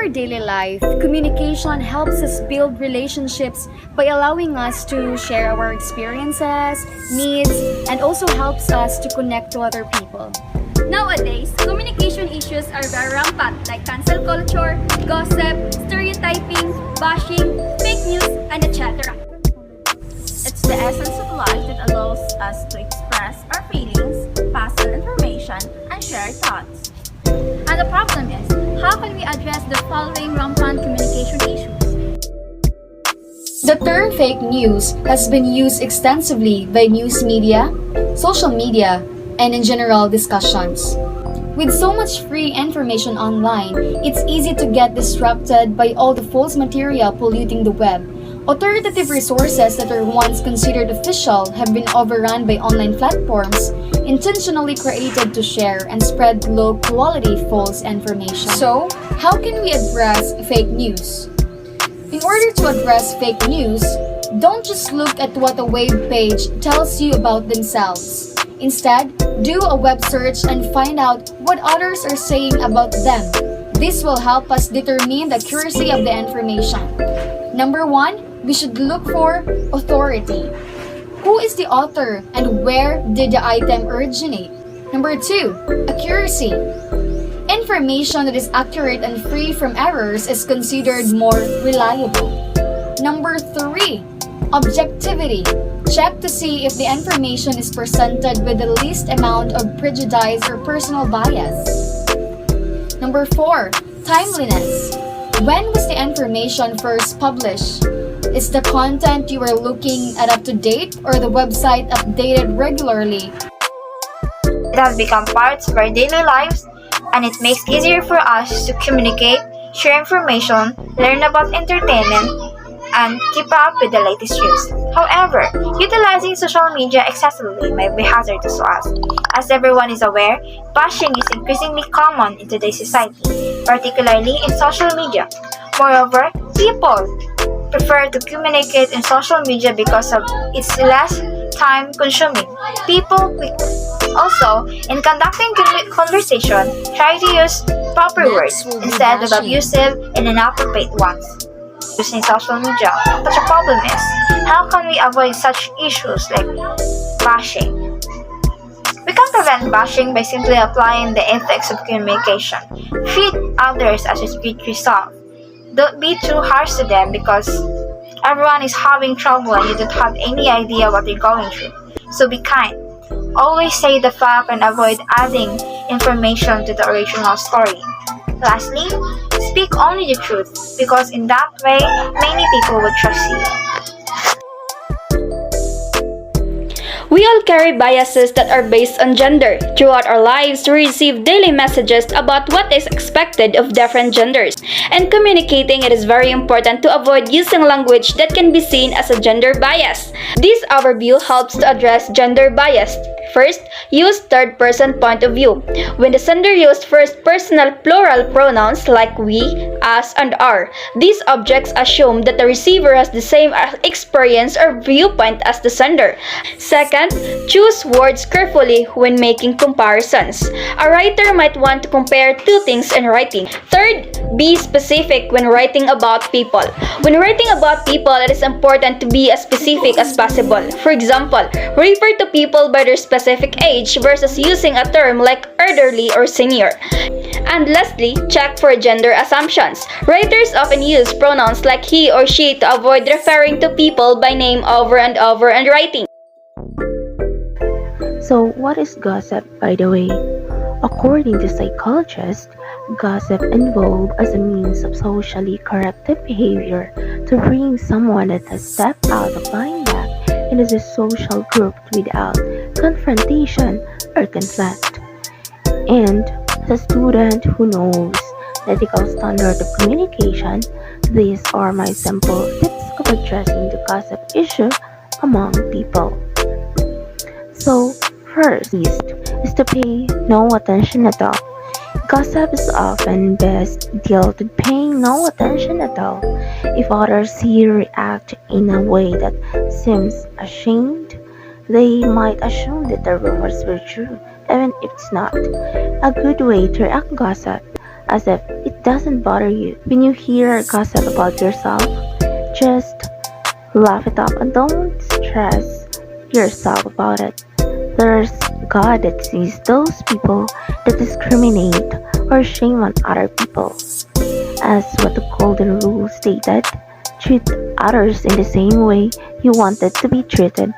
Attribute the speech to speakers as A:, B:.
A: our daily life, communication helps us build relationships by allowing us to share our experiences, needs, and also helps us to connect to other people.
B: Nowadays, communication issues are very rampant like cancel culture, gossip, stereotyping, bashing, fake news, and etc.
C: It's the essence of life that allows us to express our feelings, pass on information, and share thoughts.
B: And the problem is, how can we address the following rampant communication issues?
A: The term fake news has been used extensively by news media, social media, and in general discussions. With so much free information online, it's easy to get distracted by all the false material polluting the web. Authoritative resources that are once considered official have been overrun by online platforms intentionally created to share and spread low-quality false information. So, how can we address fake news? In order to address fake news, don't just look at what a web page tells you about themselves. Instead, do a web search and find out what others are saying about them. This will help us determine the accuracy of the information. Number 1, we should look for authority. Who is the author and where did the item originate? Number 2, accuracy. Information that is accurate and free from errors is considered more reliable. Number 3, objectivity. Check to see if the information is presented with the least amount of prejudice or personal bias. Number 4, timeliness. When was the information first published? Is the content you are looking at up to date or the website updated regularly?
D: It has become parts of our daily lives, and it makes it easier for us to communicate, share information, learn about entertainment, and keep up with the latest news. However, utilizing social media excessively may be hazardous to us. As everyone is aware, bashing is increasingly common in today's society, particularly in social media. Moreover, people prefer to communicate in social media because of its less time-consuming. People quick. Also, in conducting conversation, try to use proper words instead of abusive and inappropriate ones. Using social media, but the problem is, how can we avoid such issues like bashing? We can prevent bashing by simply applying the ethics of communication. Treat others as you treat yourself. Don't be too harsh to them because everyone is having trouble and you don't have any idea what they're going through. So be kind. Always say the fact and avoid adding information to the original story. Lastly, speak only the truth because in that way, many people will trust you.
E: We all carry biases that are based on gender. Throughout our lives, we receive daily messages about what is expected of different genders. And communicating it is very important to avoid using language that can be seen as a gender bias. This overview helps to address gender bias. First, use third-person point of view. When the sender used first-personal plural pronouns like we, us, and our, these objects assume that the receiver has the same experience or viewpoint as the sender. Second, choose words carefully when making comparisons. A writer might want to compare two things in writing. Third, be specific when writing about people. When writing about people, it is important to be as specific as possible. For example, refer to people by their specific age versus using a term like elderly or senior. And lastly, check for gender assumptions. Writers often use pronouns like he or she to avoid referring to people by name over and over in writing.
F: So, what is gossip, by the way? According to psychologists, gossip involves as a means of socially corrective behavior to bring someone that has stepped out of line back into the social group without confrontation or conflict. And as a student who knows the ethical standard of communication, these are my simple tips of addressing the gossip issue among people. So, first is to pay no attention at all. Gossip is often best dealt with paying no attention at all. If others see you react in a way that seems ashamed, they might assume that the rumors were true, even if it's not. A good way to react gossip as if it doesn't bother you. When you hear gossip about yourself, just laugh it up and don't stress yourself about it. There's God that sees those people that discriminate or shame on other people. As what the golden rule stated, treat others in the same way you wanted to be treated.